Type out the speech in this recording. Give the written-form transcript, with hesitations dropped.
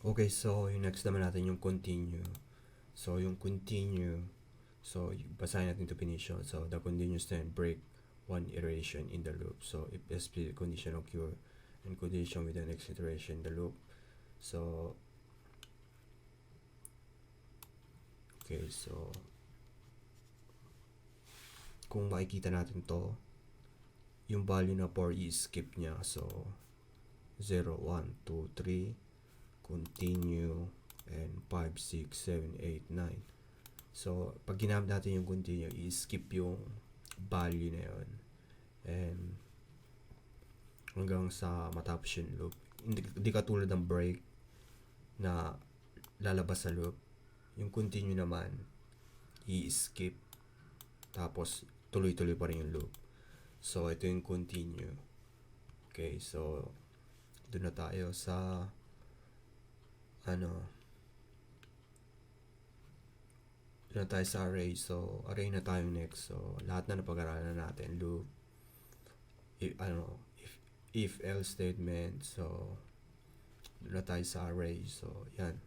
Okay, so yung next naman natin yung continue. So yung continue, so basahin natin definition. So the continuous time break one iteration in the loop. So if a split condition occur and condition with the next iteration in the loop. So okay, so kung makikita natin to, yung value na 4 i-skip niya. So 0, 1, 2, 3, continue, and 5, 6, 7, 8, 9. So pag ginamit natin yung continue, i-skip yung value na yun. And hanggang sa matapos yung loop. Hindi katulad ng break na lalabas sa loop. Yung continue naman, i-skip. Tapos tuloy-tuloy pa rin yung loop. So ito yung continue. Okay, so doon na tayo sa doon na tayo sa array. So array na tayo next. So lahat na napag-aralan natin, loop, if else statement. So doon na tayo sa array. So yan.